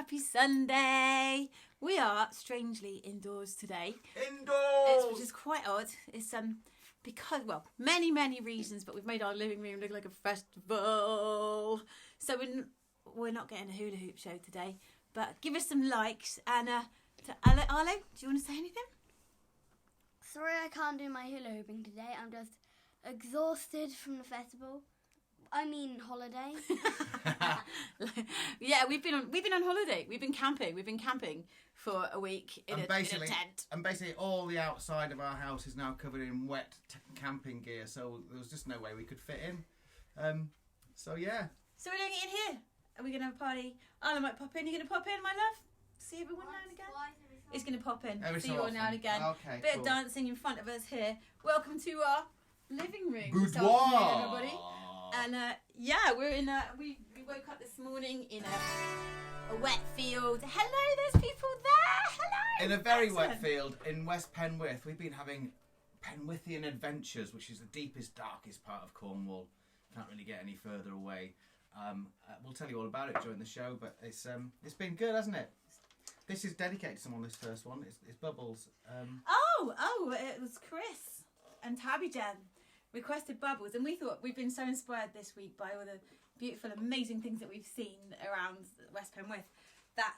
happy Sunday. We are strangely indoors today. Indoors! Which is quite odd. It's because, well, many reasons, but we've made our living room look like a festival. So we're not getting a hula hoop show today, but give us some likes. And to Arlo, do you want to say anything? Sorry I can't do my hula hooping today. I'm just exhausted from the festival. I mean holiday. Yeah, we've been on holiday. We've been camping for a week in a tent. And basically all the outside of our house is now covered in wet camping gear, so there was just no way we could fit in. So yeah. So we're doing it in here. Are we going to have a party? Arlo might pop in. You going to pop in, my love? See everyone now and again? He's going to pop in. See you all now and again. Okay, Bit of dancing in front of us here. Welcome to our living room. Boudoir. Everybody. And we're in we woke up this morning in a wet field. Hello, there's people there. Hello. In a very wet field in West Penwith, we've been having Penwithian adventures, which is the deepest, darkest part of Cornwall. Can't really get any further away. We'll tell you all about it during the show, but it's been good, hasn't it? This is dedicated to someone. This first one, it's Bubbles. It was Chris and Tabby Jen requested Bubbles, and we thought we've been so inspired this week by all the beautiful, amazing things that we've seen around West Penwith that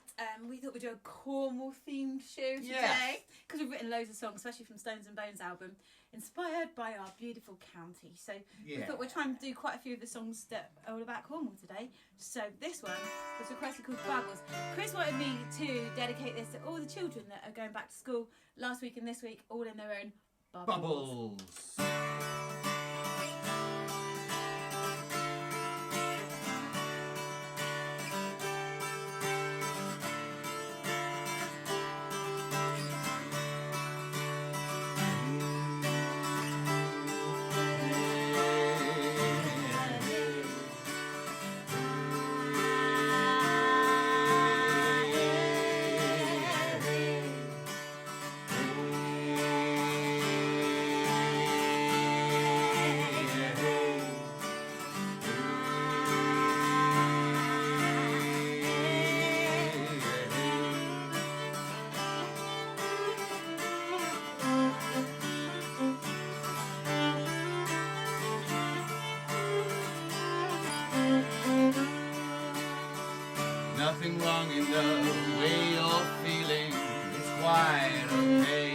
we thought we'd do a Cornwall themed show today, because we've written loads of songs, especially from Stones and Bones album, inspired by our beautiful county. So we thought we'd try and do quite a few of the songs that are all about Cornwall today. So this one was requested called Bubbles. Chris wanted me to dedicate this to all the children that are going back to school last week and this week, all in their own bubbles. Nothing wrong in the way you're feeling, it's quite okay.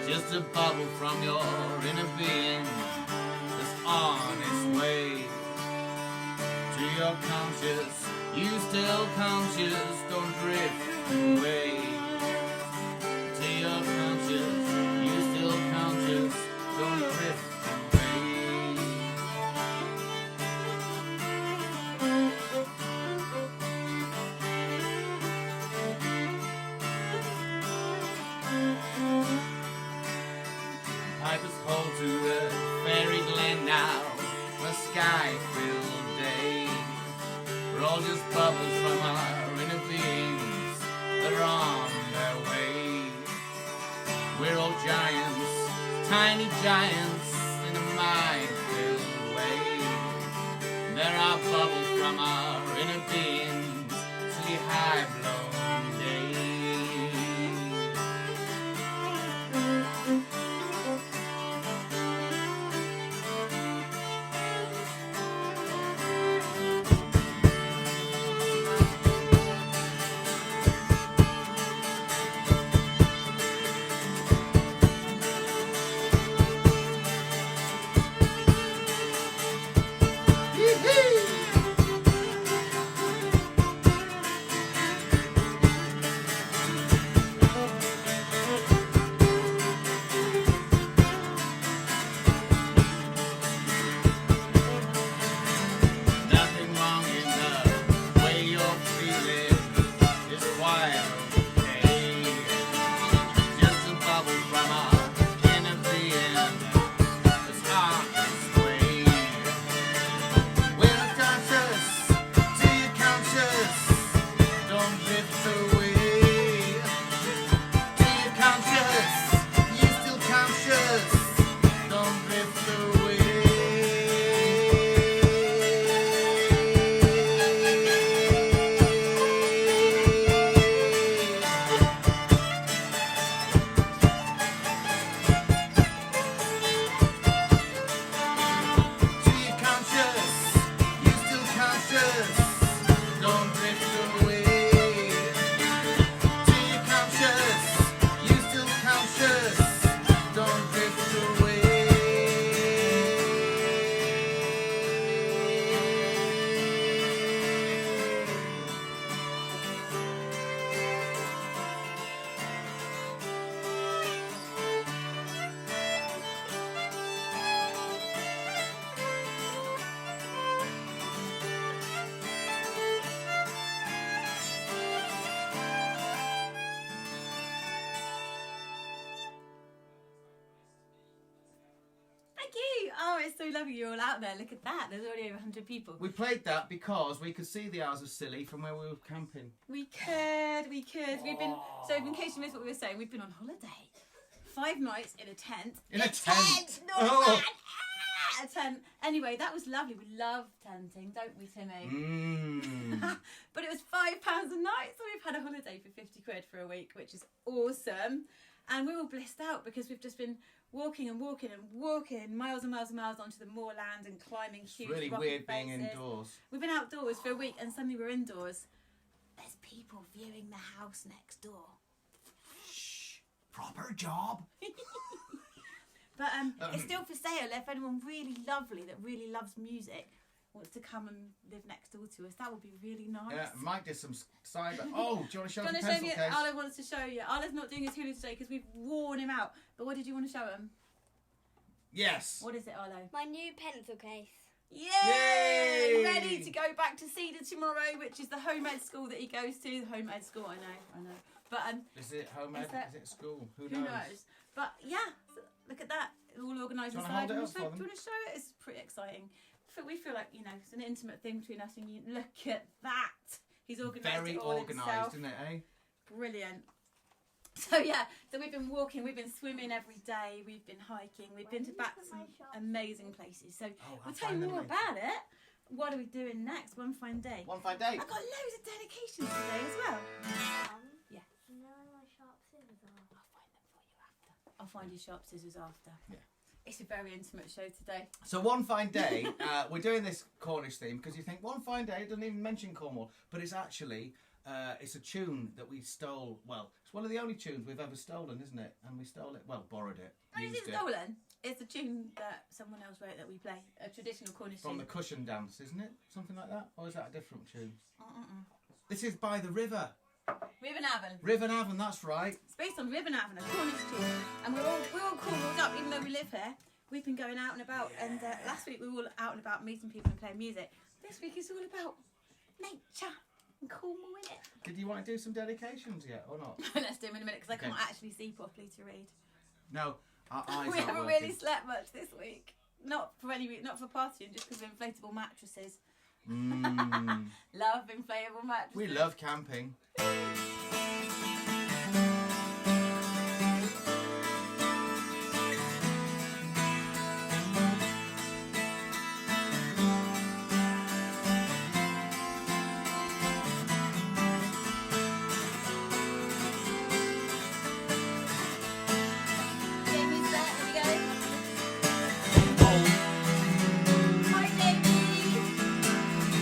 Just a bubble from your inner being that's on its way to your conscious. You still conscious, don't drift away. To your conscious, you still conscious, don't drift away. Pipers hold to the fairy glen now, a sky-filled day. We're all just bubbles from our inner beings that are on their way. We're all giants, tiny giants in a mind-filled way. There are bubbles from our inner beings, silly high-blown days. it's so lovely you're all out there. Look at that. There's already over 100 people. We played that because we could see the Isles of Scilly from where we were camping. We could. We've been, so in case you missed what we were saying, we've been on holiday. 5 nights in a tent. In a tent? No, Oh. a tent. Anyway, that was lovely. We love tenting, don't we, Timmy? But it was £5 a night, so we've had a holiday for 50 quid for a week, which is awesome. And we're all blissed out because we've just been walking and walking and walking miles and miles and miles onto the moorland and climbing huge It's really rocky weird being faces. indoors. We've been outdoors for a week and suddenly we're indoors. There's people viewing the house next door. Shh. Proper job. But it's still for sale. If anyone really lovely that really loves music wants to come and live next door to us, that would be really nice. Yeah, Mike did some cyber. Oh, do you want to show Do the you want to pencil show me? case? Arlo wants to show you. Arlo's not doing his hula today because we've worn him out. But what did you want to show him? Yes. What is it, Arlo? My new pencil case. Yay! Yay! Ready to go back to Cedar tomorrow, which is the home ed school that he goes to. The home ed school, I know. But Is it home ed? Is that- Is it school? Who who knows? But yeah, so look at that. All organised Do you inside. wanna hold it Do you up for them? want to show it? It's pretty exciting. We feel like, it's an intimate thing between us and you. Look at that. He's organised Very it all organised, himself. isn't it, eh? Brilliant. So yeah, so we've been walking, we've been swimming every day, we've been hiking, we've been to back some amazing places. So I'll we'll tell you find them more later. about it. What are we doing next? One fine day. One fine day. I've got loads of dedications today as well. Yeah. You know where my sharp scissors are? I'll find them for you after. I'll find your sharp scissors after. Yeah. It's a very intimate show today. So one fine day, we're doing this Cornish theme because you think one fine day, it doesn't even mention Cornwall, but it's actually, it's a tune that we stole. Well, it's one of the only tunes we've ever stolen, isn't it? And we stole it, well, borrowed it, Oh, is used it stolen? It's a tune that someone else wrote that we play. A traditional Cornish From tune. the Cushion Dance, isn't it? Something like that? Or is that a different tune? This is By the River. Ribbon Avon. River Avon, that's right. It's based on Ribbon Avon, a Cornish tune. And we're all called up, even though we live here. We've been going out and about, and last week we were all out and about meeting people and playing music. This week is all about nature and Cornwall, innit? Did you want to do some dedications yet, or not? Let's do them in a minute, because I Okay. can't actually see properly to read. No, our eyes We aren't haven't working. really slept much this week. Not for partying, just because of inflatable mattresses. Love inflatable mattresses. We love camping. Jamie's there, here we go. Hi, Jamie.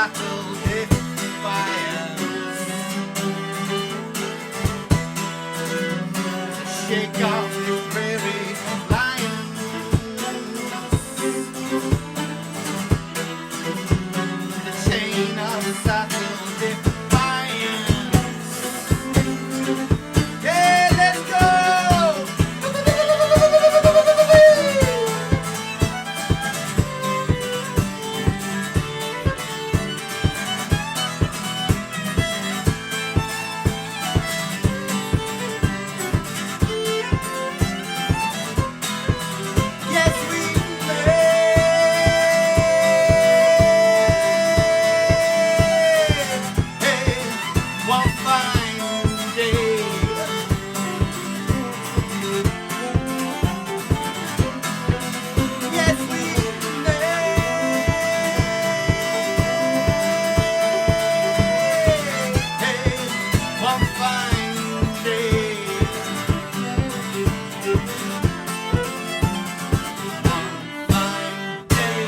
subtle defiance. Shake off the prairie lions. The chain of subtle defiance. Yeah, let's go! Yes, we may. One fine day. Yes, we may. One fine day. One fine day.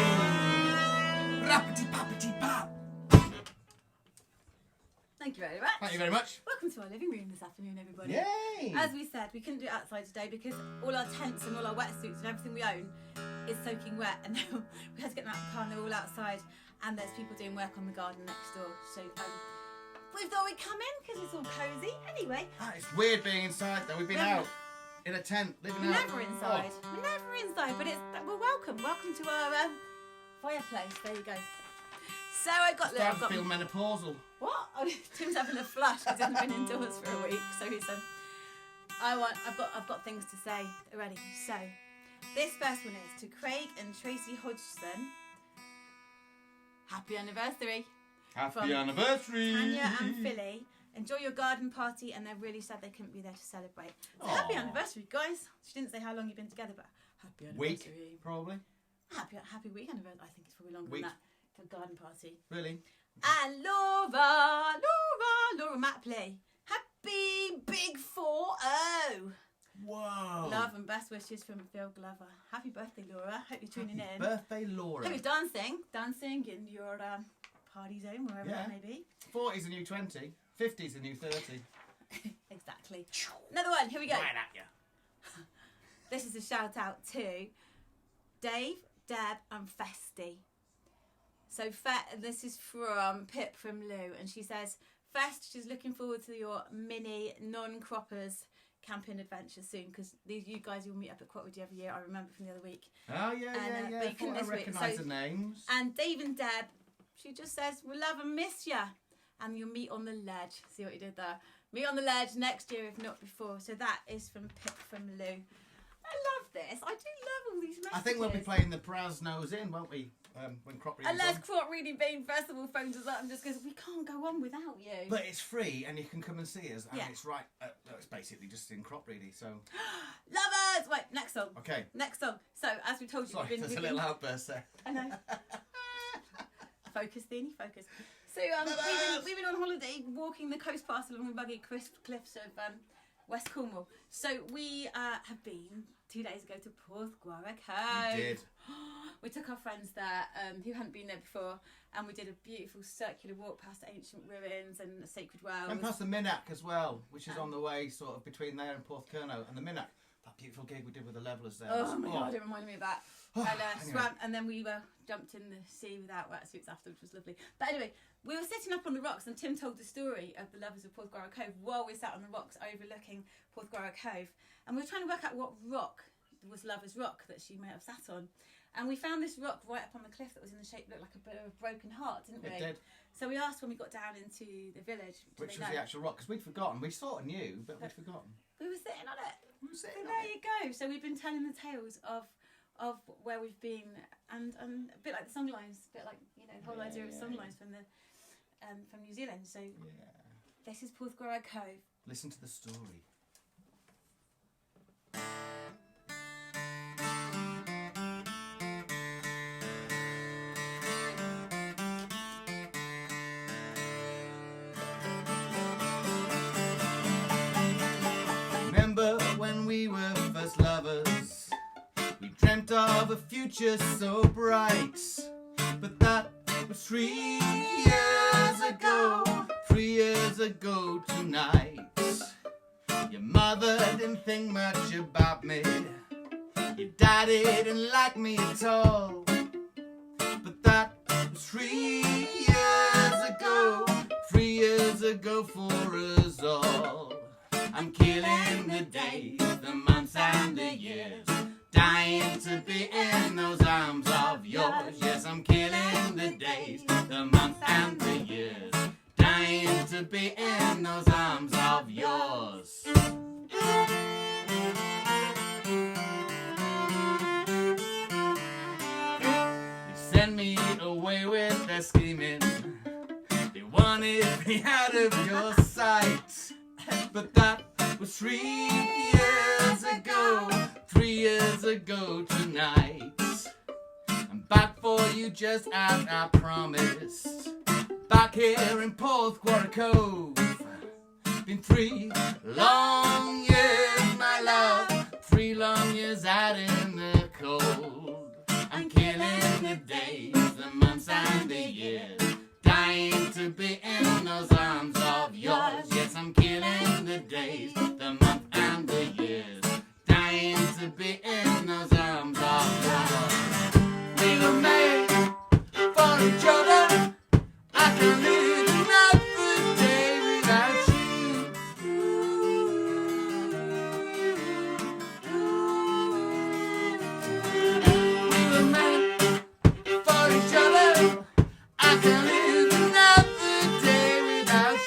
Rappity-pappity-pap. Thank you very much. Thank you very much. Welcome to our living room this afternoon, everybody. Yay! As we said, we couldn't do it outside today because all our tents and all our wetsuits and everything we own is soaking wet, and now we had to get them out of the car and they're all outside, and there's people doing work on the garden next door. So we thought we'd come in because it's all cosy. Anyway, It's weird being inside though. We've been Yeah. out in a tent, living we're out. never inside. We're never inside, but we're welcome. Welcome to our fireplace. There you go. So I got Starting to feel menopausal. What? Oh, Tim's having a flush because he hasn't been indoors for a week. So he said, I've got things to say already. So this first one is to Craig and Tracy Hodgson. Happy anniversary. Happy From anniversary! Tanya and Philly. Enjoy your garden party, and they're really sad they couldn't be there to celebrate. So happy Aw. anniversary, guys. She didn't say how long you've been together, but happy Week, anniversary. probably. Happy week anniversary. I think it's probably longer Week. than that for garden party. Really? And Laura Mapley. Happy Big 4-0. Whoa! Love and best wishes from Phil Glover. Happy birthday, Laura. Hope you're tuning Happy in. birthday, Laura. Hope you're dancing in your party zone, wherever that may be. 40's a new 20. 50's a new 30. Exactly. Another one. Here we go. Right at you. This is a shout out to Dave, Deb, and Festy. So this is from Pip from Lou, and she says, Fest, she's looking forward to your mini non-croppers camping adventure soon, because you guys will meet up at Quatwood every year. I remember from the other week. Oh, yeah. But you I couldn't thought I this week. recognise So- the names. And Dave and Deb, she just says, we love and miss ya. And you'll meet on the ledge. See what you did there? Meet on the ledge next year, if not before. So that is from Pip from Lou. I love this. I do love all these messages. I think we'll be playing the Praz Nose In, won't we? When crop reading's Unless on. Crop Reading Bean Festival phones us up and just goes, we can't go on without you. But it's free and you can come and see us, and Yeah. it's right. It's basically just in crop reading. So Lovers! Right, next song. okay. Next song. So, as we told you, Sorry, there's a little outburst there. I know. Focus, Deanie, focus. So, we've been on holiday walking the coast path along the rugged cliffs of West Cornwall. So, we have been 2 days ago to Porthgwarra Cove. We did. We took our friends there who hadn't been there before, and we did a beautiful circular walk past ancient ruins and sacred wells. And past the Minack as well, which is on the way sort of between there and Porthcurno. And the Minack, that beautiful gig we did with the levellers there. Oh my god, it reminded me of that. And Anyway. swam, and then we jumped in the sea without wetsuits after, which was lovely. But anyway, we were sitting up on the rocks, and Tim told the story of the lovers of Porthgwarra Cove while we sat on the rocks overlooking Porthgwarra Cove, and we were trying to work out what rock was Lover's Rock that she may have sat on. And we found this rock right up on the cliff that was in the shape, looked like a bit of a broken heart, didn't we? It did. So we asked when we got down into the village. Which was the actual rock, because we'd forgotten. We sort of knew, but we'd forgotten. We were sitting on it. We were So sitting on there it. you go. So we've been telling the tales of where we've been, and a bit like the songlines, a bit like the whole idea of songlines from New Zealand. So Yeah. this is Porthgwarra Cove. Listen to the story. Remember when we were first lovers? We dreamt of a future so bright, but that was 3 years ago, 3 years ago tonight. Your mother didn't think much about me. Your daddy didn't like me at all. But that was 3 years ago, 3 years ago for us all. I'm killing the days, the months and the years, dying to be in those arms of yours. Yes, I'm killing the days, the months and the years, dying to be in those arms of yours. They send me away with their scheming. They wanted me out of your sight. But that was 3 years ago, 3 years ago tonight. I'm back for you just as I promised. Back here in Porthquarter Cove. Been 3 long years, my love, 3 long years out in the cold. I'm killing the days, the months and the years, dying to be in those arms of yours. Yes, I'm killing the days, the months and the years, dying to be in those arms of yours. We were made for each other. I can live another day without you. We were made for each other. I can live another day without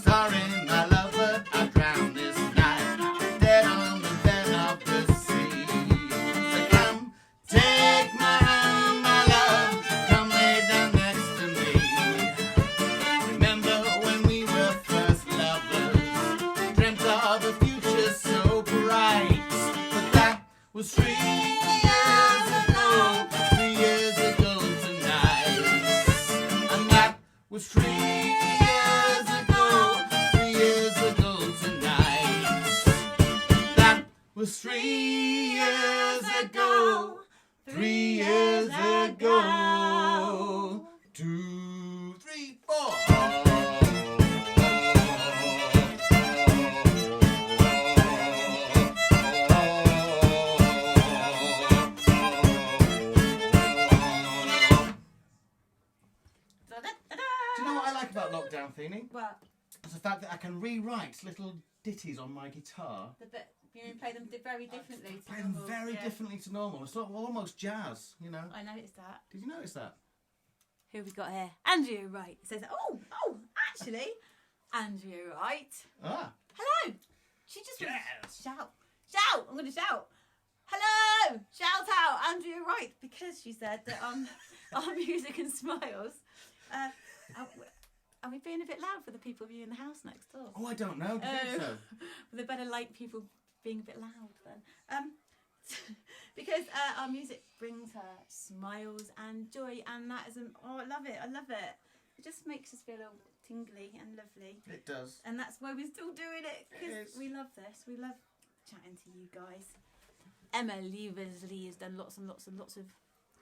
Sorry, my lover, I drowned this night, dead on the bed of the sea. So come, take my hand, my love, come lay down next to me. Remember when we were first lovers, dreamt of a future so bright. But that was 3 years ago, 3 years ago tonight. And that was 3 years ago, 3 years ago tonight. That was 3 years ago, 3 years ago. 2, 3, 4. Do you know what I like about lockdown, Athene? Well, It's the fact that I can rewrite little ditties on my guitar. you play them very differently. Play them very differently to normal. It's almost jazz, you know. I noticed that. Did you notice that? Who have we got here? Andrea Wright. It says, actually, Andrea Wright. Ah. Hello. She just went, Yes. shout. I'm going to shout. Hello. Shout out, Andrea Wright, because she said that our music and smiles. Are we being a bit loud for the people of you in the house next door? Oh, I don't know. Do you think so? Well, they better like people being a bit loud then. Because our music brings her smiles and joy, and that is I love it. It just makes us feel all tingly and lovely. It does. And that's why we're still doing it, It because is. we love this. We love chatting to you guys. Emma Leversley has done lots and lots and lots of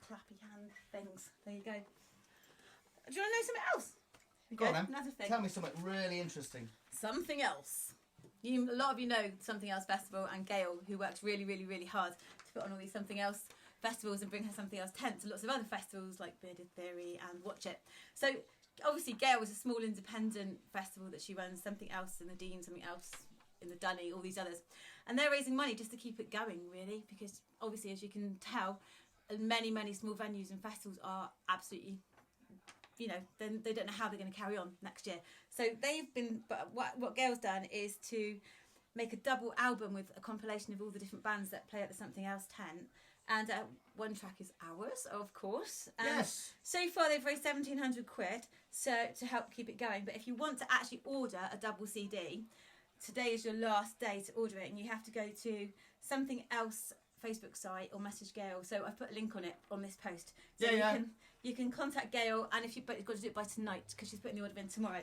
clappy hand things. There you go. Do you want to know something else? Go on, then. Another thing. Tell me something really interesting. Something else. A lot of you know Something Else Festival and Gail, who works really, really, really hard to put on all these Something Else festivals and bring her Something Else tent to lots of other festivals like Bearded Theory and Watch It. So obviously Gail was a small independent festival that she runs, Something Else in the Dean, Something Else in the Dunny, all these others. And they're raising money just to keep it going, really, because obviously, as you can tell, many, many small venues and festivals are absolutely, they don't know how they're going to carry on next year. So they've been, but what Gail's done is to make a double album with a compilation of all the different bands that play at the Something Else tent. And one track is ours, of course. Yes. So far, they've raised £1,700 so to help keep it going. But if you want to actually order a double CD, today is your last day to order it, and you have to go to Something Else Facebook site or message Gail. So I've put a link on it on this post. So you can contact Gail, and but you've got to do it by tonight because she's putting the order in tomorrow.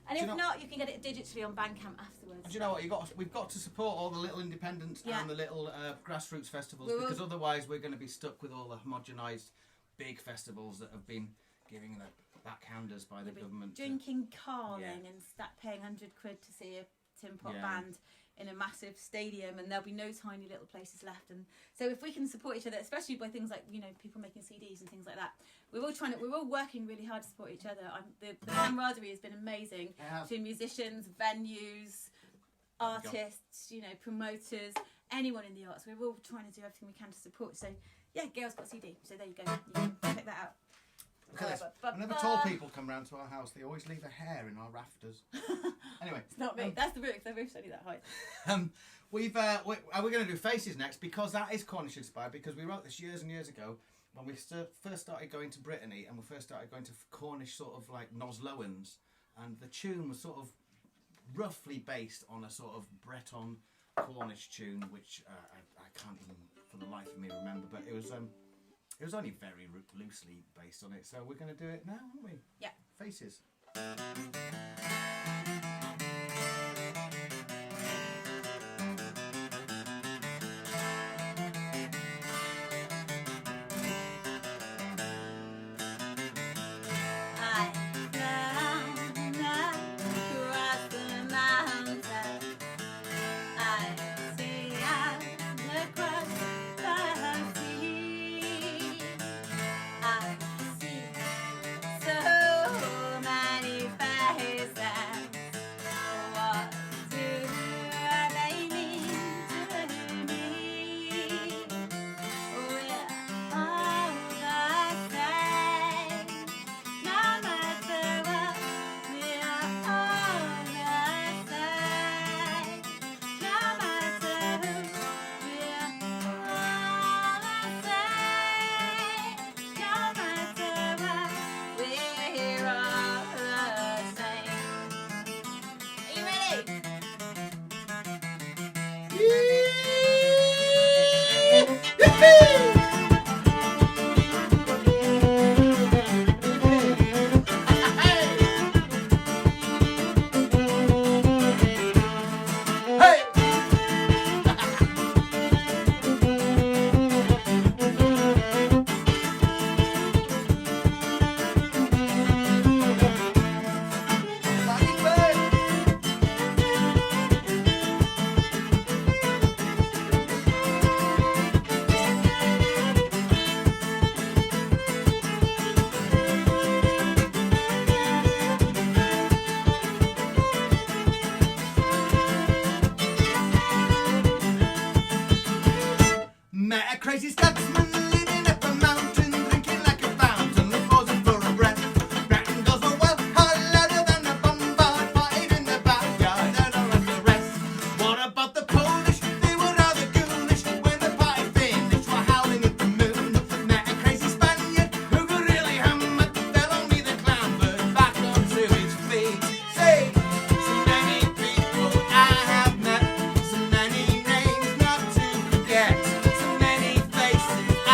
And if not, you can get it digitally on Bandcamp afterwards. Do you know what? We've got to support all the little independent and the little grassroots festivals, because otherwise we're going to be stuck with all the homogenised big festivals that have been giving the backhanders by the government. Drinking, carling, and paying £100 to see a tin pot band in a massive stadium, and there'll be no tiny little places left. And so if we can support each other, especially by things like, you know, people making CDs and things like that, we're all working really hard to support each other. The camaraderie has been amazing between musicians, venues, artists, you know, promoters, anyone in the arts. We're all trying to do everything we can to support. So yeah, Gail's got a CD, so there you go. You can check that out. Whenever tall people come round to our house, they always leave a hair in our rafters. Anyway, it's not me. That's the roof. The roof's only that height. We're going to do faces next, because that is Cornish inspired. Because we wrote this years and years ago when we first started going to Brittany, and we first started going to Cornish sort of like Nosloans, and the tune was sort of roughly based on a sort of Breton Cornish tune, which I can't even for the life of me remember, but it was only very loosely based on it. So we're going to do it now, aren't we? Yeah. Faces. Crazy Scotsman living up a mountain, drinking like a fountain, pausing for a breath. Bratton goes for well, hard louder than a bombard, fight in the backyard, and all of the rest. What about the Polish? They were rather goonish. When the party finished, were howling at the moon. Met a crazy Spaniard who could really hammer. Fell only the clown bird back onto his feet. Say, so many people I have met, so many names not to forget. Faces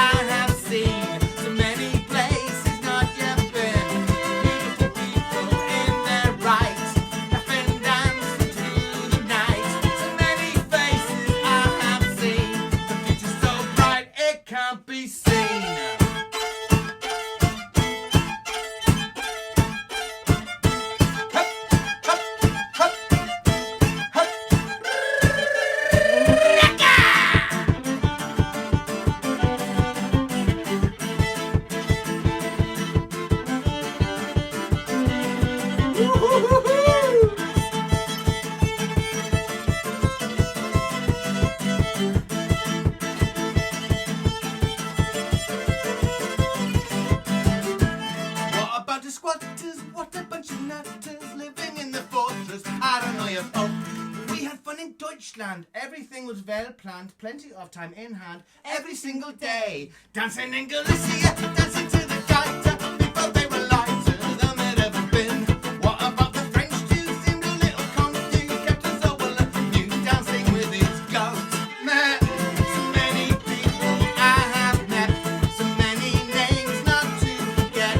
in Deutschland, everything was well planned, plenty of time in hand, every single day. Dancing in Galicia, dancing to the gaita, before they were lighter than they'd ever been. What about the French Jews? Seemed a little confused, kept us all amused, dancing with his goat. Met so many people I have met, so many names not to forget,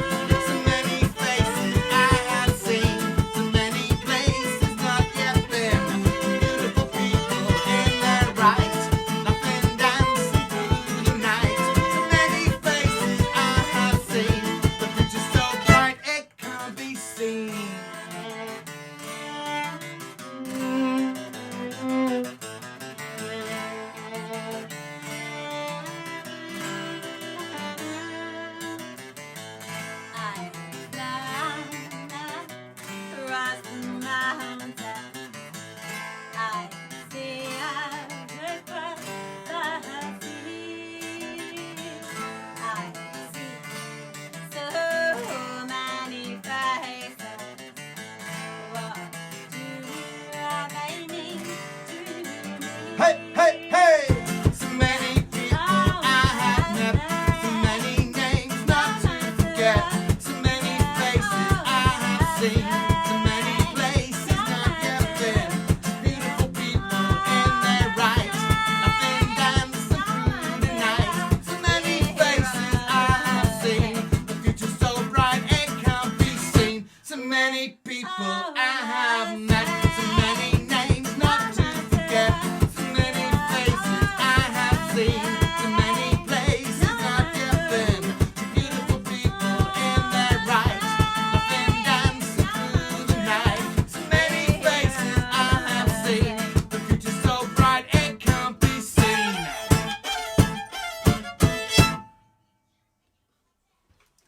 so many faces I have seen, so many places not yet been. Beautiful people in their right, laughing, dancing through the night. So many faces I have seen, the future's so bright it can't be seen. I fly across the mountain. I see across the sea. I see so many faces. What do they mean to me? Hey, hey, hey! So many people I have met, so many names not to forget, so many faces I have seen, so many places not yet been. Beautiful people in their right, laughing, dancing through the night. So many faces I have seen, the future's so bright it can't be seen. So many people I have met, so many names not to forget, so many faces I have seen, so many places not yet been. Beautiful people in their right, laughing, dancing through the night. So many faces I have seen, the future's so bright it can't be seen.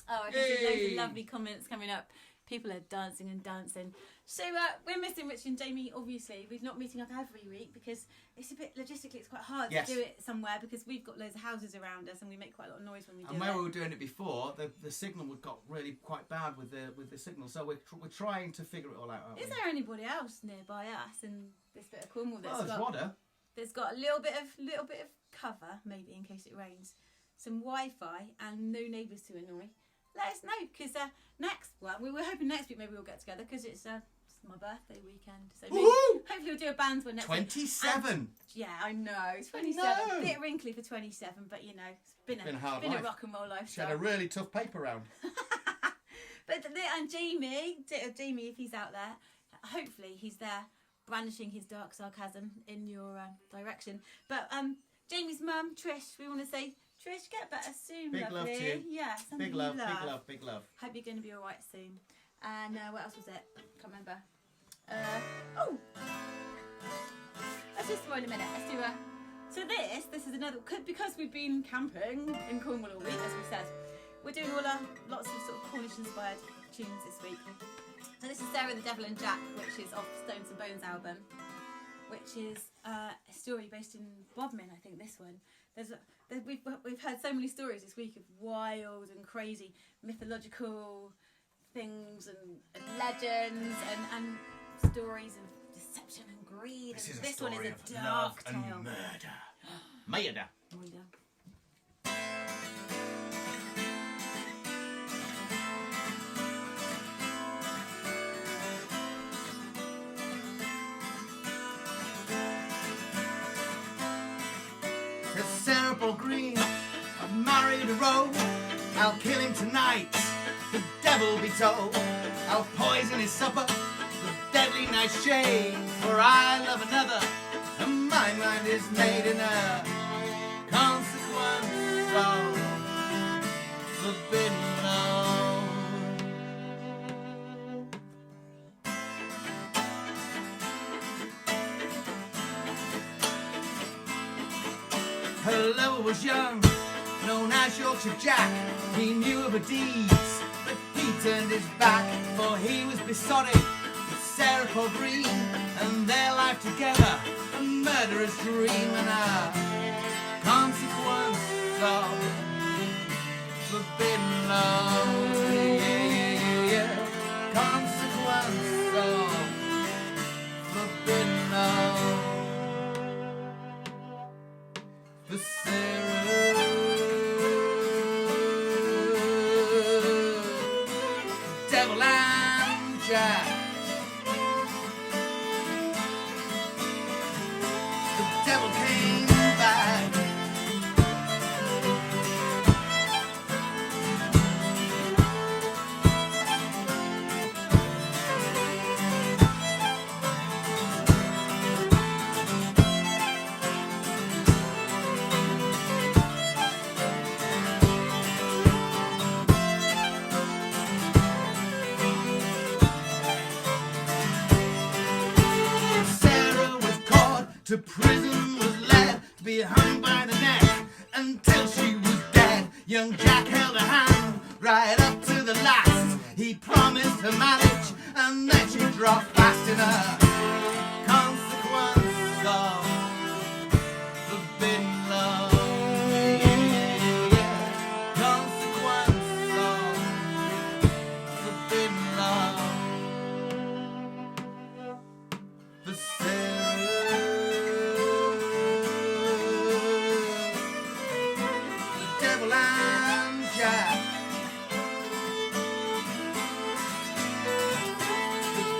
Oh, I can see loads Yay. of lovely comments coming up. People are dancing and dancing. So we're missing Rich and Jamie, obviously. We're not meeting up every week because it's a bit, logistically, it's quite hard Yes. to do it somewhere because we've got loads of houses around us and we make quite a lot of noise when we do And where we it. were doing it before, the signal got really quite bad with the signal. So we're trying to figure it all out, aren't we? Is there anybody else nearby us in this bit of Cornwall Well, there's Wadder. that's got a little bit of cover, maybe in case it rains, some Wi-Fi and no neighbours to annoy? Let us know because we were hoping next week maybe we'll get together because it's my birthday weekend. So maybe, Woohoo! hopefully we'll do a bands one next week. 27. Yeah, I know. 27. No. A bit wrinkly for 27, but you know, it's been a hard a life. rock and roll She had lifestyle. a really tough paper round. And Jamie, if he's out there, hopefully he's there brandishing his dark sarcasm in your direction. But Jamie's mum, Trish, we want to say, Trish, get better soon, Big lovely. love to you. Yeah, something Big love, you big love, big love. Hope you're going to be all right soon. And what else was it? Can't remember. Let's just throw in a minute. Let's do a. So this is another because we've been camping in Cornwall all week, as we said. We're doing lots of sort of Cornish-inspired tunes this week. So this is Sarah the Devil and Jack, which is off Stones and Bones album, which is a story based in Bodmin. I think this one. We've heard so many stories this week of wild and crazy mythological things and legends and stories of deception and greed. This and is a this story one is of a love dark and tale. murder. Murder. Murder. Says Sarah Paul Green, I've married a rogue. I'll kill him tonight, the devil be told. I'll poison his supper with deadly nightshade. For I love another, and my mind is made in a consequence of forbidden love. Her lover was young, known as Yorkshire Jack. He knew of her deeds, but he turned his back, for he was besotted with Sarah Paul Green, and their life together a murderous dream, and a consequence of forbidden love. Yeah. Consequence of forbidden love. devil and Jack. The devil came back. Sarah was caught, to prison was led, to be hung by the neck until she was dead. Young Jack held her hand right up to the last. He promised her marriage and then she dropped fast in her consequence of forbidden love. Consequence of forbidden love. The devil and Jack.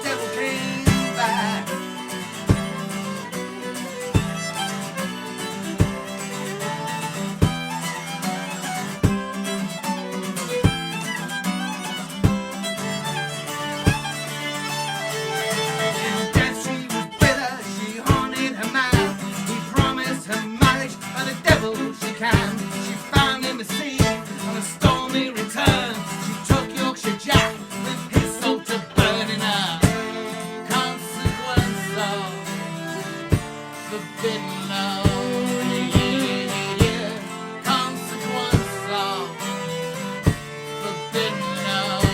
The devil came back. In death she was bitter, she haunted her man. He promised her marriage, by the devil she can. She found him asleep on a stormy return. She took Yorkshire Jack with his soul to burn in her consequence of forbidden love. Consequence of forbidden love.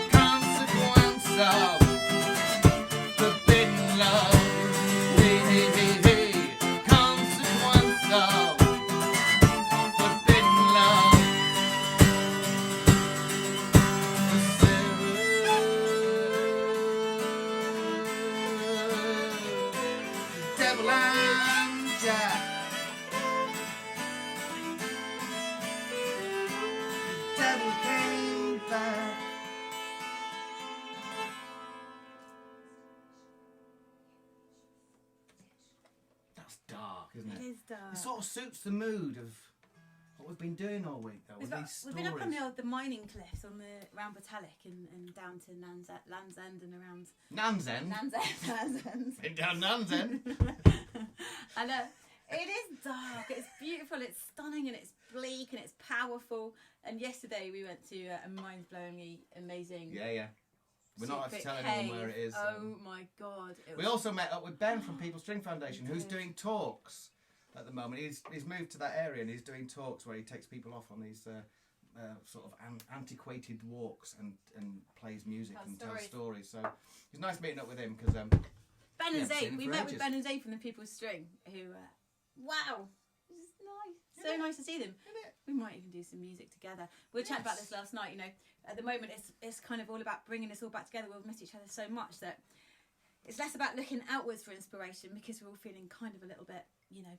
Consequence of forbidden love. Consequence of forbidden love. Devil and Jack. Devil came back. That's dark, isn't It it? is dark. It sort of suits the mood of what we've been doing all week, though, with these We've stories. been up on the mining cliffs on the around Batalic and down to Land's End and around Nan's End. Land's End. Been down Nan's End. And it is dark. It's beautiful. It's stunning and it's bleak and it's powerful. And yesterday we went to a mind-blowingly amazing. Yeah. We're not allowed to secret tell anyone cave. where it is. Oh my god! We also met up with Ben from People's String Foundation, who's doing talks at the moment. He's moved to that area and he's doing talks where he takes people off on these sort of antiquated walks and plays music and tells stories. So it's nice meeting up with him because Ben and Zay. We met with Ben and Zay from the People's String, who wow, it was nice. So nice to see them. We might even do some music together. We were chatting about this last night. You know, at the moment it's kind of all about bringing us all back together. We've missed each other so much that it's less about looking outwards for inspiration because we're all feeling kind of a little bit, you know,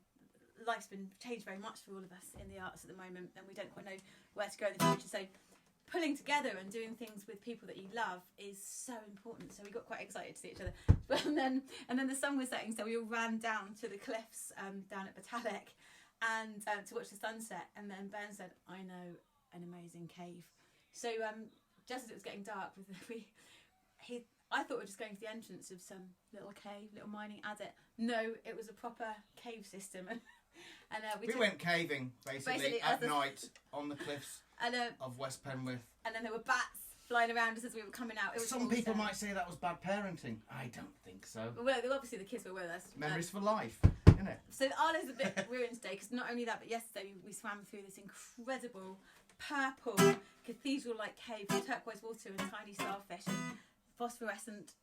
life's been changed very much for all of us in the arts at the moment, and we don't quite know where to go in the future. So pulling together and doing things with people that you love is so important. So we got quite excited to see each other. And then the sun was setting, so we all ran down to the cliffs down at Batalic and to watch the sunset. And then Ben said, "I know an amazing cave." So just as it was getting dark, I thought we were just going to the entrance of some little cave, little mining adit. No, it was a proper cave system. And we went caving basically at night on the cliffs of West Penwith. And then there were bats flying around us as we were coming out. It was Some people might say that was bad parenting. I don't think so. Well, obviously the kids were with us. Memories for life, isn't it? So Arlo's a bit ruined today because not only that, but yesterday we swam through this incredible purple cathedral-like cave with turquoise water and tiny starfish and phosphorescent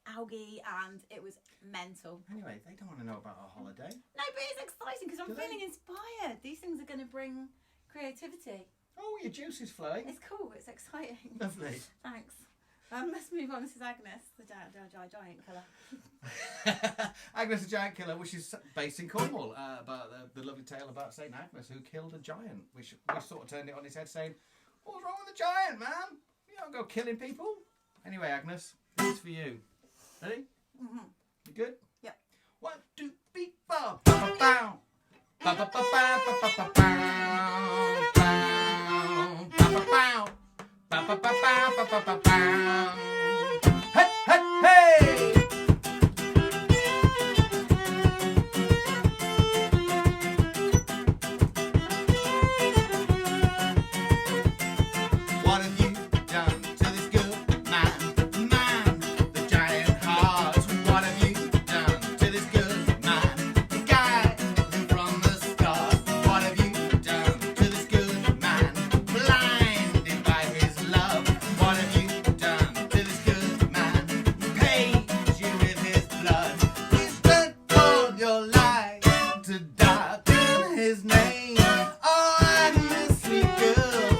algae, and it was mental. Anyway, they don't want to know about our holiday. No, but it's exciting because I'm feeling inspired. These things are going to bring creativity. Oh, your juice is flowing. It's cool. It's exciting. Lovely. Thanks. Let's move on. This is Agnes, the giant killer. Agnes the Giant Killer, which is based in Cornwall, about the lovely tale about St. Agnes who killed a giant, which we sort of turned it on its head saying, What's wrong with the giant, man? You don't go killing people. Anyway, Agnes, this is for you. Ready? Mm-hmm. You good? Yep. 1, 2, 3, 4. Ba-ba-bow. Ba-ba-ba-ba, ba-ba-ba-bow. Bow. Ba-ba-bow. Ba-ba-ba-ba, ba-ba-ba-bow. Hey, hey, hey! What have you done to this good man? Man, the giant heart. What have you done to this good man? The guy from the start. What have you done to this good man? Blinded by his love. What have you done to this good man? Paid you with his blood. He's spent all your life to darken his name. Oh, Agnes, sweet girl,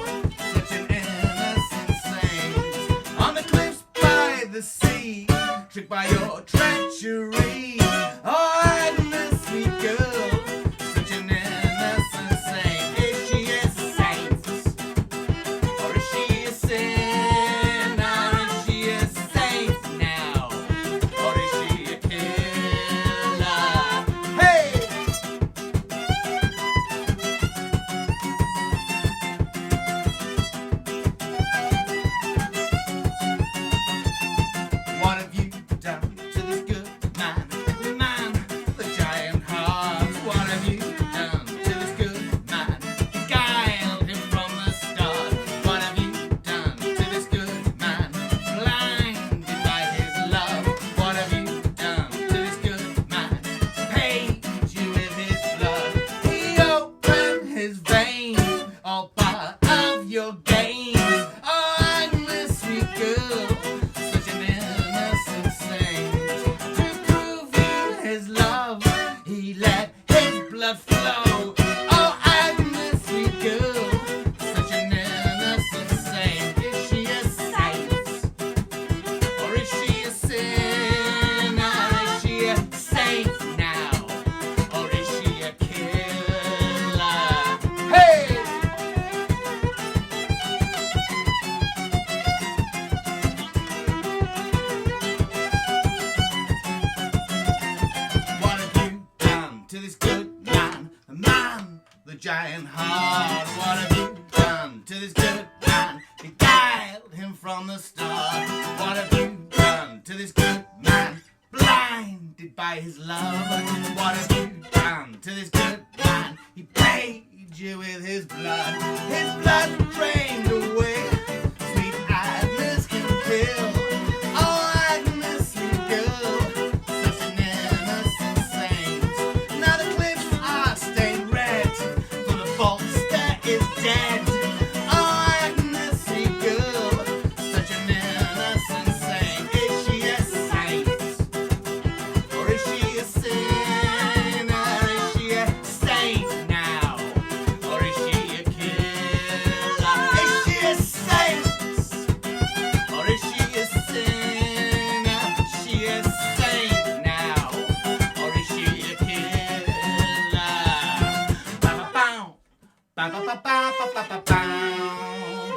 such an innocent saint. On the cliffs by the sea, tricked by your treachery. Oh, Agnes, sweet girl, such an innocent saint. Is she a saint? Or is she a sinner? Is she a saint now? Or is she a killer? Hey! What have you done to this good man? Man, the giant heart. What have you done to this good man? Beguiled him from the start. What have you done to this good man? Blinded by his love. What have you done to this good man? Paid you with his blood. He opened his veins, all part of your gains. Oh, Agnes, sweet girl, such an innocent saint. To prove you his love, he let his blood flow. Oh, Agnes, sweet girl, such an innocent saint. Is she a saint? Or is she a sinner? Is she a saint now? Or is she a killer? Hey! What have you done to this good man? The man, the giant heart. What have you done to this good man? Beguiled him from the start. What have you done to this good man? Blinded by his love. What have you done to this good man? He paid you with his blood. His blood drained away. Sweet Agnes can kill. Oh, Agnes, sweet girl, such an innocent saint. Now the cliffs are stained red, for the bolster is dead. Oh, Agnes, sweet girl, such an innocent saint. Is she a saint? Or is she a sinner? Is she a saint now? Or is she a killer? Is she a saint? Or is she a sinner? Is she a saint now? Or is she a killer? Ba-ba-bow. Ba-ba-ba-ba-ba-ba-bow.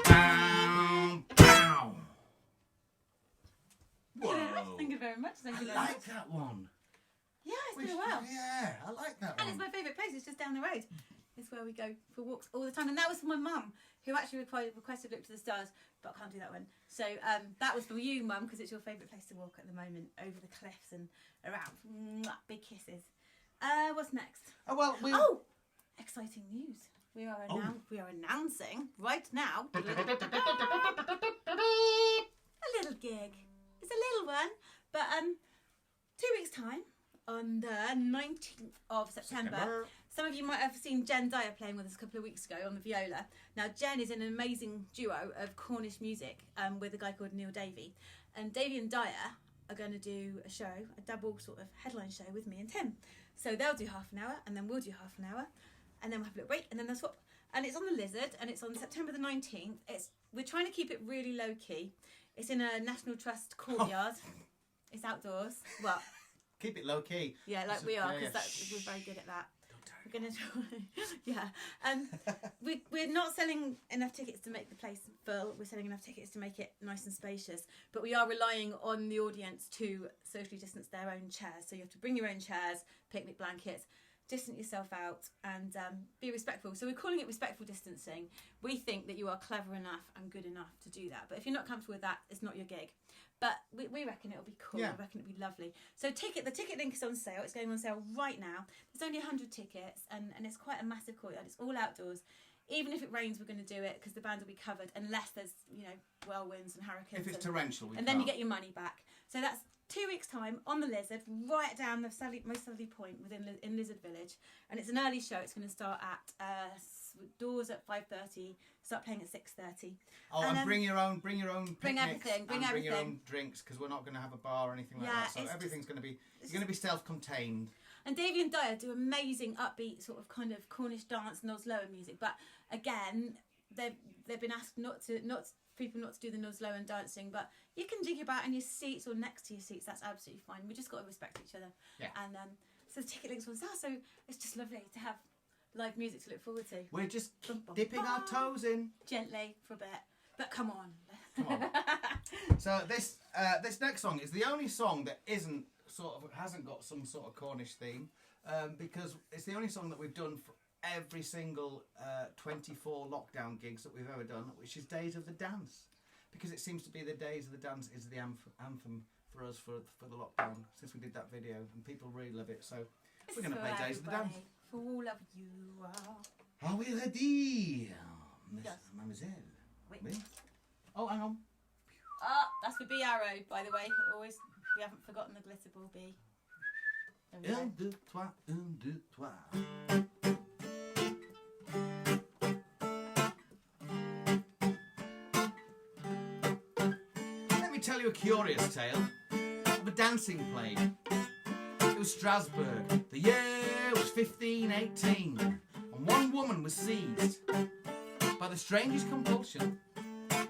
Bow. Bow. Whoa. Thank you very much. Thank you I very much. like that one. Yeah, it's doing well. Yeah, I like that And it's one. my favourite place. It's just down the road. It's where we go for walks all the time. And that was for my mum, who actually requested Look to the Stars, but I can't do that one. So that was for you, Mum, because it's your favourite place to walk at the moment, over the cliffs and around. Mwah, big kisses. What's next? Oh, well, we... Oh, exciting news. We are announcing right now a little gig. It's a little one, but 2 weeks' time, on the 19th of September. Some of you might have seen Jen Dyer playing with us a couple of weeks ago on the viola. Now, Jen is in an amazing duo of Cornish music with a guy called Neil Davey. And Davey and Dyer are going to do a show, a double sort of headline show with me and Tim. So they'll do half an hour, and then we'll do half an hour, and then we'll have a little break, and then they'll swap. And it's on the Lizard, and it's on September the 19th. We're trying to keep it really low-key. It's in a National Trust courtyard. It's outdoors. Well, keep it low-key. yeah, like we are, Yeah, because yeah. we're very good at that. Don't tell We're going to try. Yeah. We're not selling enough tickets to make the place full. We're selling enough tickets to make it nice and spacious. But we are relying on the audience to socially distance their own chairs. So you have to bring your own chairs, picnic blankets, distance yourself out, and be respectful. So we're calling it respectful distancing. We think that you are clever enough and good enough to do that. But if you're not comfortable with that, it's not your gig. But we reckon it'll be cool. Yeah. I reckon it'll be lovely. So the ticket link is on sale. It's going on sale right now. There's only 100 tickets, and it's quite a massive courtyard. It's all outdoors. Even if it rains, we're going to do it because the band will be covered, unless there's whirlwinds and hurricanes. If it's torrential, we and then you get your money back. So that's 2 weeks' time on the Lizard, right down the most southerly point in Lizard Village, and it's an early show. It's going to start at doors at 5:30. Start playing at 6:30. Oh, and bring your own picnics, bring everything. Bring your own drinks, because we're not going to have a bar or anything like that. So everything's going to be self-contained. And Davey and Dyer do amazing upbeat sort of kind of Cornish dance, Nos Lowen music. But again, they've been asked people not to do the Nos Lowen dancing, but you can jig about in your seats or next to your seats. That's absolutely fine. We just got to respect each other. Yeah. And so the ticket links on sale. So it's just lovely to have live music to look forward to. We're just dipping our toes in gently for a bit. But come on. So this next song is the only song that hasn't got some sort of Cornish theme, because it's the only song that we've done for every single 24 lockdown gigs that we've ever done, which is Days of the Dance, because it seems to be the Days of the Dance is the anthem for us for the lockdown, since we did that video, and people really love it. So we're going to play Days of the Dance. For all of you. Ah oui, ready, mademoiselle. Wait. Oh, hang on. That's for B Arrow, by the way. Always, we haven't forgotten the glitter ball B. Un, deux, trois, un, deux, trois. Let me tell you a curious tale of a dancing plague. It was Strasbourg. The year was 1518, and one woman was seized by the strangest compulsion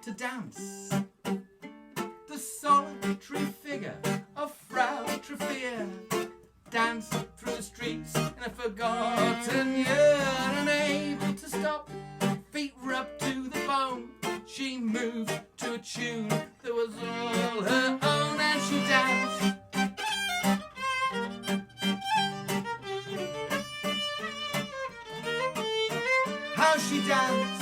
to dance. The solitary figure of Frau Trafia danced through the streets in a forgotten year, unable to stop, feet were up to the bone. She moved to a tune that was all her own, and she danced. How she danced.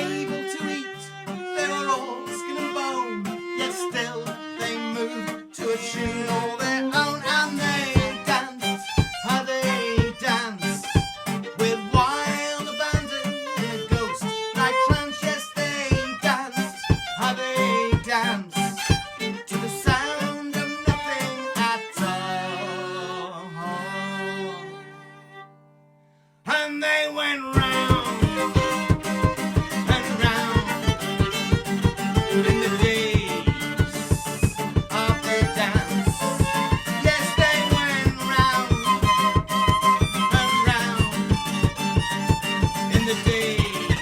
able to eat. They were all skin and bone, yet still they moved to a tune all their own. And they danced, how they danced, with wild abandon in a ghost like trance. Yes, they danced, how they danced, to the sound of nothing at all. And they went round and round in the days of the dance. Yes, they went round and round in the days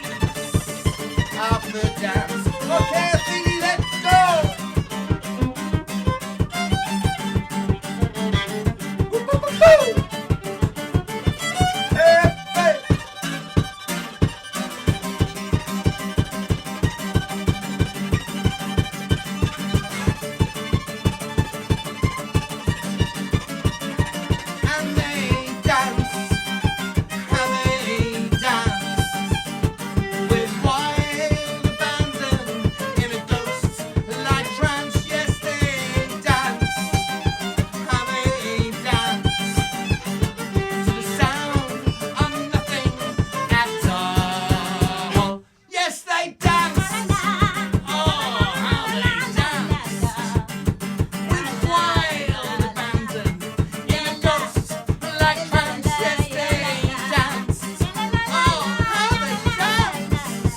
of the dance. Okay, Athene, let's go! Woo, woo, woo, woo! Hey, hey! And they dance, how they dance, with wild abandon in a ghost like trance. Yes, they dance, how they dance, to the sound of nothing at all. Yes, they dance. Oh, how they dance, with wild abandon in a ghost like trance. Yes, they dance. Oh, how they dance,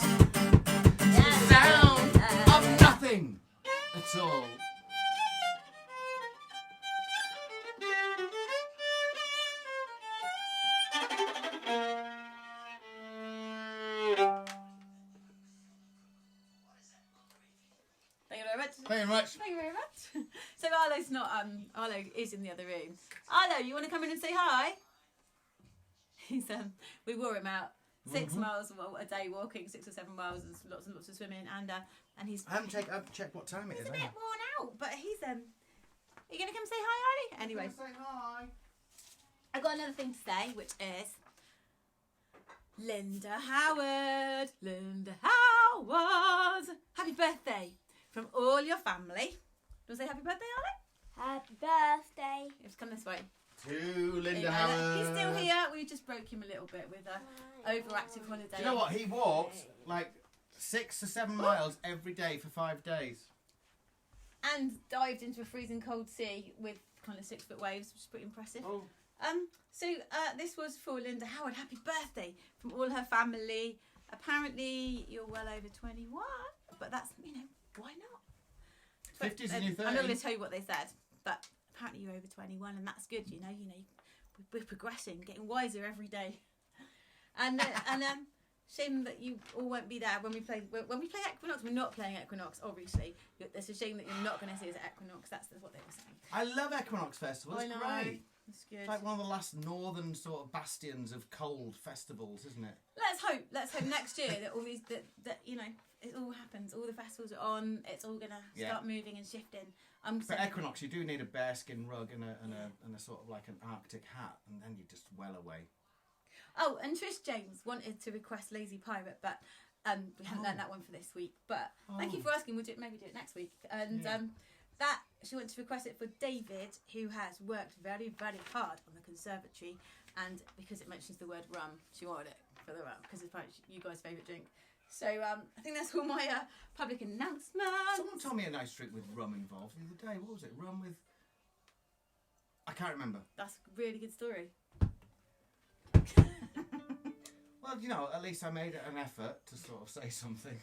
to the sound of nothing at all. Thank you very much. Thank you very much. Thank you very much. So Arlo's not. Arlo is in the other room. Arlo, you want to come in and say hi? He's we wore him out 6 miles a day walking, 6 or 7 miles, and lots of swimming, and he's I haven't checked what time it he's is. a bit have worn out, but he's Are you gonna come say hi, Arlo? I? Anyway, Say hi. I've got another thing to say, which is Linda Howard. Linda Howard, happy birthday from all your family. Do you want to say happy birthday, Arlo? Happy birthday. Let's come this way. To Linda Yeah, Howard. he's still here. We just broke him a little bit with a overactive holiday. Do you know what? He walked like 6 to 7 miles every day for 5 days. And dived into a freezing cold sea with kind of 6 foot waves, which is pretty impressive. Oh. So this was for Linda Howard. Happy birthday from all her family. Apparently you're well over 21, but that's, why not? 50's in your I'm not 30s. going to tell you what they said, but apparently you're over 21, and that's good. We're progressing, getting wiser every day. And shame that you all won't be there when we play Equinox. We're not playing Equinox, obviously. It's a shame that you're not going to see us at Equinox. That's what they were saying. I love Equinox Festival. It's I know. great. It's good. It's like one of the last northern sort of bastions of cold festivals, isn't it? Let's hope next year that all these that it all happens. All the festivals are on. It's all gonna start moving and shifting. For Equinox, you do need a bearskin rug and a sort of like an Arctic hat, and then you're just well away. Oh, and Trish James wanted to request Lazy Pirate, but we haven't learned that one for this week. But thank you for asking. We'll maybe do it next week. And that she wanted to request it for David, who has worked very, very hard on the conservatory, and because it mentions the word rum, she wanted it for the rum because it's probably you guys' favourite drink. So I think that's all my public announcements. Someone told me a nice drink with rum involved the other day. What was it? Rum with... I can't remember. That's a really good story. Well, at least I made an effort to sort of say something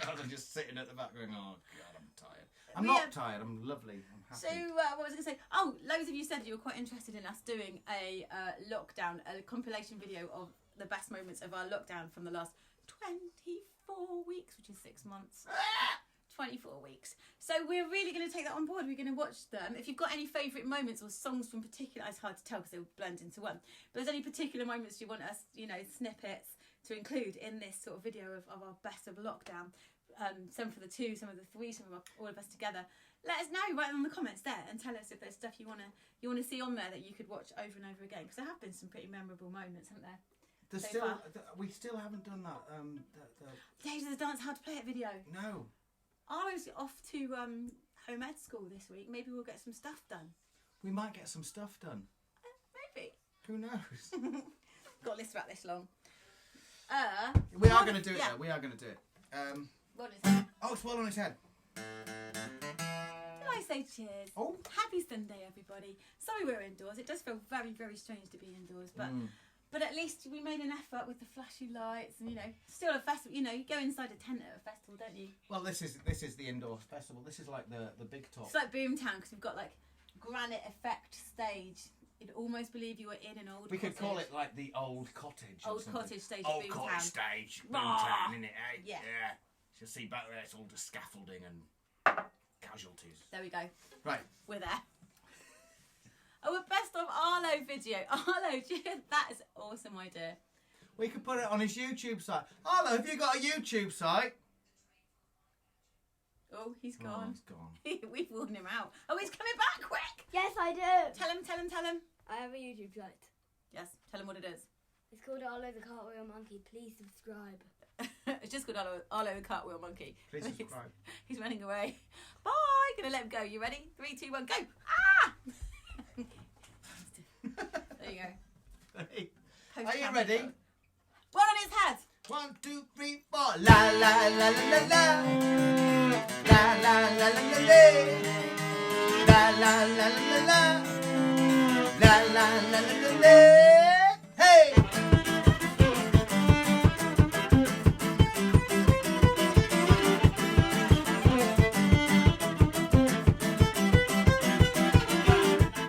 rather than just sitting at the back going, oh, God, I'm tired. I'm not tired. I'm lovely. I'm happy. So what was I going to say? Oh, loads of you said you were quite interested in us doing a lockdown, a compilation video of the best moments of our lockdown from the last 24 weeks, which is 6 months. 24 weeks. So we're really going to take that on board. We're going to watch them. If you've got any favourite moments or songs from particular, it's hard to tell because they will blend into one. But if there's any particular moments you want us, snippets to include in this sort of video of our best of lockdown, some for the 2, some of the 3, some of all of us together, let us know. Write them in the comments there and tell us if there's stuff you want to see on there that you could watch over and over again, because there have been some pretty memorable moments, haven't there? We still haven't done that. Days of a dance how to play it video. No. I was off to home ed school this week. Maybe we'll get some stuff done. We might get some stuff done. Maybe. Who knows? Got a list about this long. We are going to do it, though. We are going to do it. What is it? Oh, it's well on his head. Can I say cheers? Oh. Happy Sunday, everybody. Sorry we're indoors. It does feel very, very strange to be indoors, but at least we made an effort with the flashy lights and, still a festival. You go inside a tent at a festival, don't you? Well, this is the indoor festival. This is like the big top. It's like Boomtown because we've got like granite effect stage. You'd almost believe you were in an old We cottage. could call it like the old cottage. or Old something. cottage stage Old of cottage Boomtown. stage. Rah! Boomtown, innit, eh? Yeah. You'll see back there, it's all just scaffolding and casualties. There we go. Right. We're there. Oh, a best of Arlo video. Arlo, that is an awesome idea. We could put it on his YouTube site. Arlo, have you got a YouTube site? Oh, he's Oh, gone. he's gone. We've worn him out. Oh, he's coming back, quick! Yes, I do. Tell him. I have a YouTube site. Yes, tell him what it is. It's called Arlo the Cartwheel Monkey. Please subscribe. It's just called Arlo the Cartwheel Monkey. Please subscribe. He's running away. Bye! Gonna let him go. You ready? 3, 2, 1, go! Ah! There you go. Hey. Post Are you camera ready? shot. One on his head. 1, 2, 3, 4. La la la la la la. La la la la la la. La la la la la la. La la la la la la. Hey!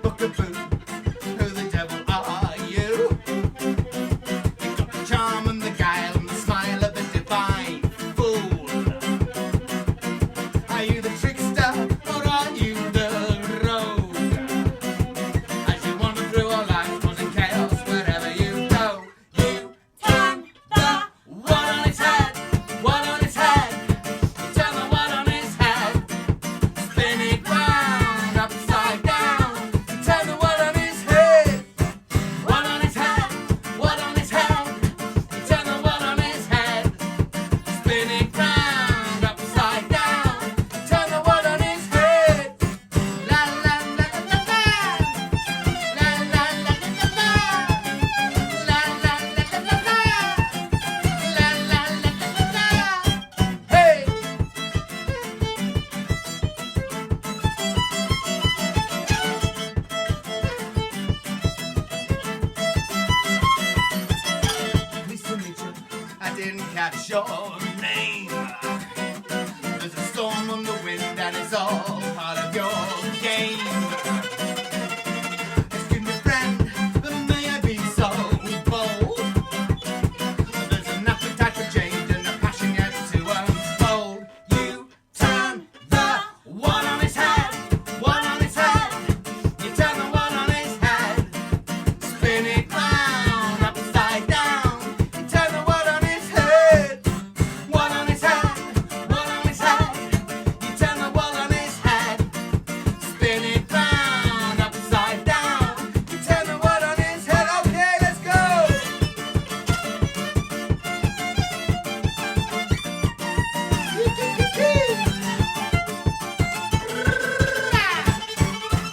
Bookaboo, who the devil are you? You got the charm and the guile and the smile of a divine fool. Are you the trickster or are you the rogue? As you wander through our lives, causing chaos wherever you go. You turn the one on its head, one on its head. You turn the one on its head, spin it round, upside down. You turn the one on its head, one on its head, one on its head. You turn the one on its head, spin it round, upside down. You turn the one on its head. La la la la la la. La la la la la la. La la la la la la. La la la la la la. Hey! Pleased to meet you. I didn't catch your name. There's a storm on the wind and it's all part of your game. Excuse me, friend, but may I be so bold? There's an appetite for change and a passion yet to unfold. You turn the one on its head, one on its head. You turn the one on its head, spin it round, upside down. You turn the one on its head, one on its head, one on its head. You turn the one on its head, spin it round, upside down. You turn the one on its head. Okay, let's go.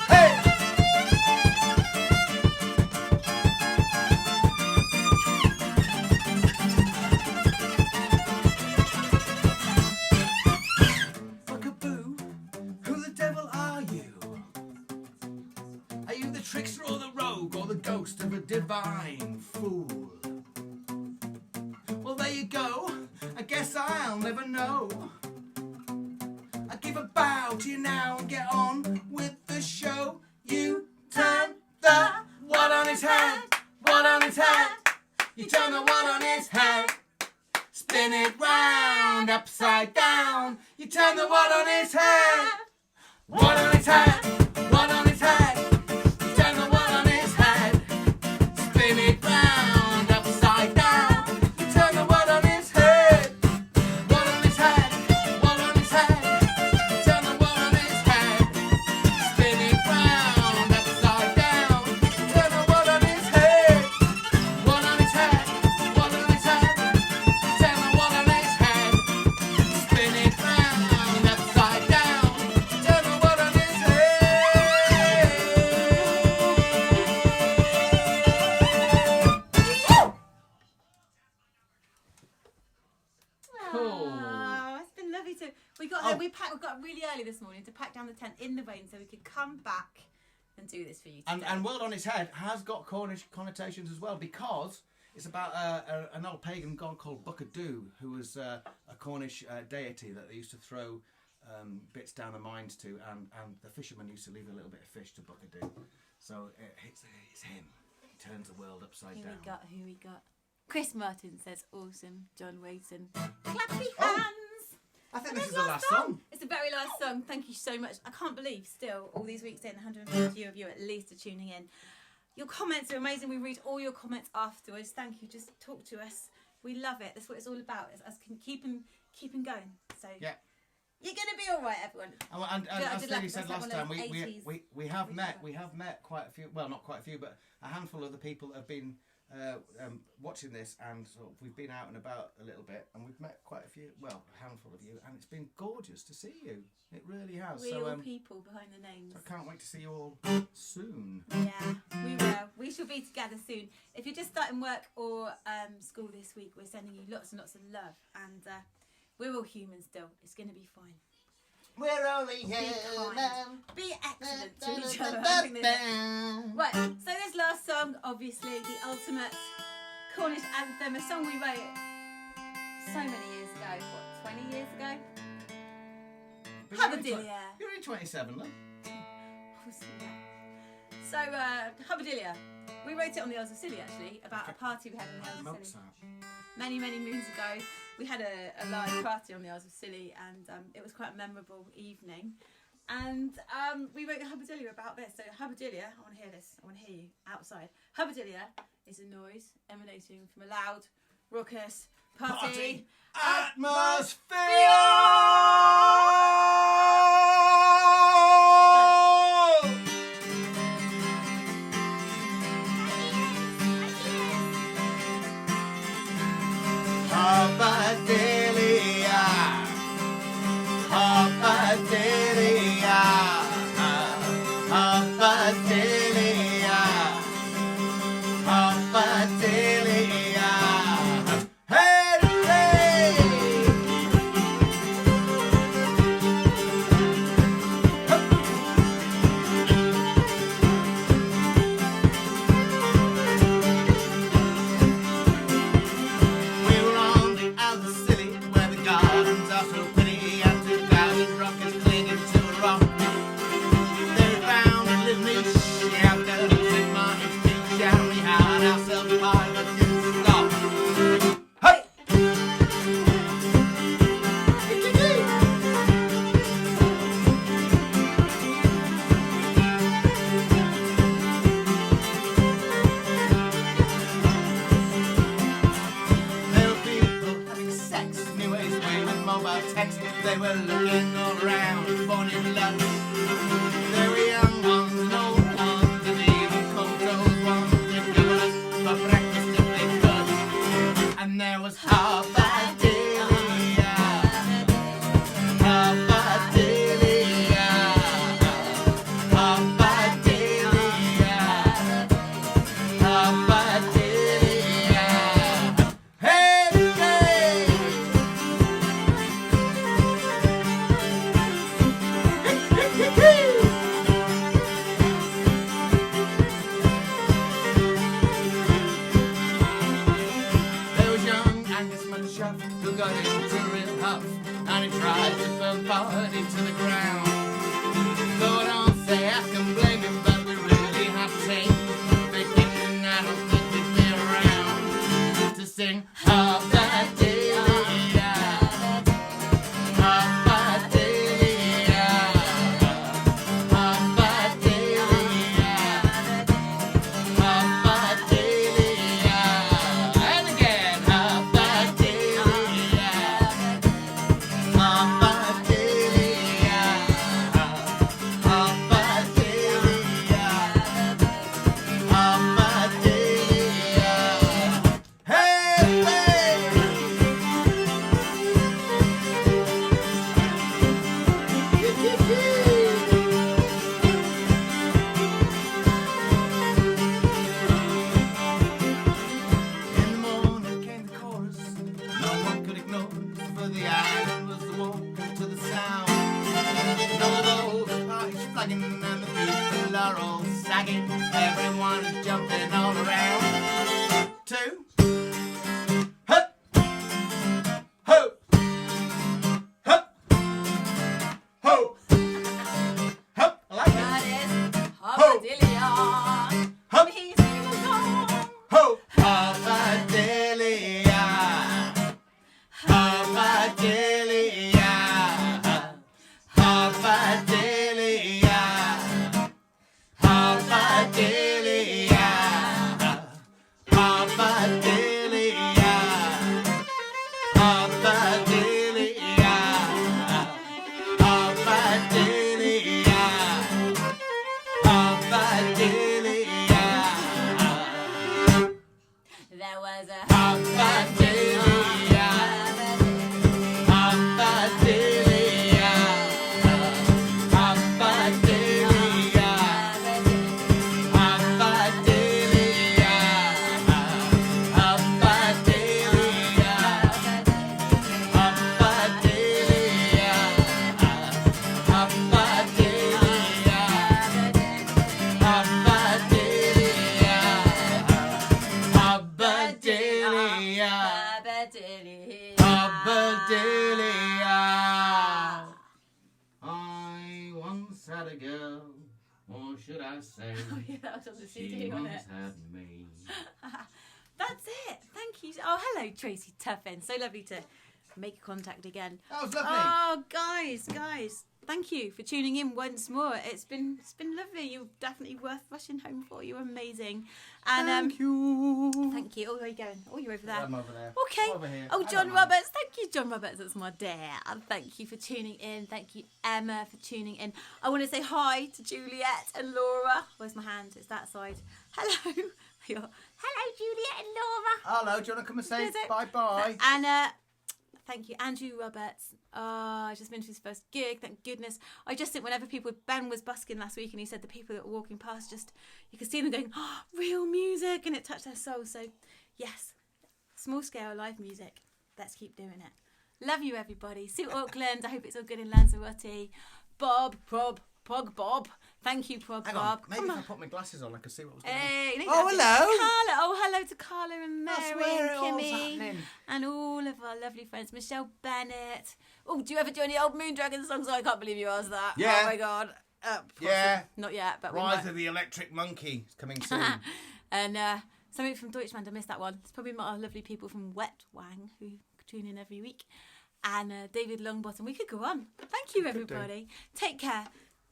Hey! Buckaboo, who the devil are you? Are you the trickster or the rogue or the ghost of a divine fool? Well, there you go. I guess I'll never know. I give a bow to you now and get on with the show. You turn the one on its head, one on its head. You turn the one on its head, spin it round, upside down. You turn the one on its head, one on its head, one on its head. You turn the one on its head, spin it round, upside down. You turn the one on its head, one on its head, one on its head. You turn the one on its head, spin it round, upside down. You turn the one on its head, one on its head, one on its head. You turn the one on its head, cool. Oh, it's been lovely to. We got Oh. we got up really early this morning to pack down the tent in the rain so we could come back and do this for you today. And World on Its Head has got Cornish connotations as well, because it's about an old pagan god called Buckadoo, who was a Cornish deity that they used to throw bits down the mines to, and the fishermen used to leave a little bit of fish to Buckadoo. So it's him. He turns the world upside down. Who we got? Chris Martin says, awesome. John Wayton. Clappy Oh. hands. I think And this is then the last song. It's the very last song. Thank you so much. I can't believe still, all these weeks in, 150 of you at least are tuning in. Your comments are amazing. We read all your comments afterwards. Thank you. Just talk to us. We love it. That's what it's all about. It's us keeping going. So Yeah. you're gonna be all right, everyone. And I as did Stevie like- said that's like last one time, of those 80s we have met quite a few. Well, not quite a few, but a handful of the people that have been watching this, and sort of, we've been out and about a little bit, and we've met quite a few. Well, a handful of you, and it's been gorgeous to see you. It really has. Real people behind the names. I can't wait to see you all soon. Yeah, we will. We shall be together soon. If you're just starting work or school this week, we're sending you lots and lots of love, and we're all human still. It's going to be fine. We're only Be kind. Be excellent to each other. I think there's- Right, so this last song, obviously, the ultimate Cornish anthem, a song we wrote so many years ago. What, 20 years ago? Habadilia. You're only 27, look. So, Habadilia. We wrote it on the Isles of Scilly, actually, about a party we had on the Isles of Scilly. Mozart. Many moons ago. We had a live party on the Isles of Scilly, and it was quite a memorable evening. And we wrote Habadilia about this. So Habadilia, I want to hear this. I want to hear you outside. Habadilia is a noise emanating from a loud, raucous party Habadilia, Habadilia, Habadilia, Habadilia. Hey, hey! We were on the Isles of Scilly, where the gardens are so pretty, and two guys drunkards clinging to a rock. They found a little niche after St. Martin's Beach, and we had ourselves a pile of good stuff. Hey! There were people having sex, new age way with mobile text. They were looking all around for new love. There were young ones and old ones, and even Coco's ones that gave us for breakfast if they could. And there was Habadilia, Habadilia, Habadilia, Habadilia. Hey, hey! There was young Angus Munchausen who got into a real huff, and he tried to burn party to the ground. Though I don't say I can blame him, but we really had to change. Thinking I don't think we'd be around to sing Habadilia, Habadilia, Habadilia, Habadilia, and again Habadilia, Habadilia, Habadilia, Habadilia. Hey, hey! In the morning came the chorus, no one could ignore, for the island was walking to the sound. And although the party's flagging and the people are all sagging, everyone is jumping all around. 2 Hup! Ho! Hup! Ho! Hup! I like it. That is Hobbadillion. Hup! He's singing along. Ho! Hobbadillion. Hobbadillion. Hobbadillion. Hobbadillion. There was a I once had a girl, or should I say, Oh yeah, that was on the she CD, wasn't once it? had me. That's it. Thank you. Oh, hello, Tracy Tuffin. So lovely to make contact again. That was lovely. Oh, guys, thank you for tuning in once more. It's been lovely. You're definitely worth rushing home for. You're amazing. And Thank you. thank you. Oh, where are you going? Oh, you're over there. I'm over there. Okay. Over here. Oh, I John don't mind. Roberts. Thank you, John Roberts. That's my dad. And thank you for tuning in. Thank you, Emma, for tuning in. I want to say hi to Juliet and Laura. Where's my hand? It's that side. Hello. Hello, Juliet and Laura. Hello, do you want to come and say Visit. bye-bye? And thank you, Andrew Roberts. I just been to his first gig, thank goodness. I just think whenever Ben was busking last week and he said the people that were walking past, just you could see them going, oh, real music, and it touched their soul. So yes, small scale live music. Let's keep doing it. Love you, everybody. Sue Auckland. I hope it's all good in Lanzarote. Bob. Thank you, Bob. Hang on, maybe if I put my glasses on I can see what was going on. Hey, Oh, hello. Carla. Oh, hello to Carla and That's Mary where and it all's Kimmy happening. and all of our lovely friends. Michelle Bennett. Oh, do you ever do any old Moondragon songs? Oh, I can't believe you asked that. Yeah. Oh my God. Yeah. Not yet, but we Rise might. of the Electric Monkey is coming soon. And something from Deutschland. I missed that one. It's probably our lovely people from Wet Wang who tune in every week. And David Longbottom. We could go on. Thank you, everybody. Take care.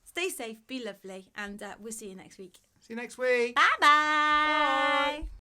Stay safe. Be lovely. And we'll see you next week. See you next week. Bye-bye.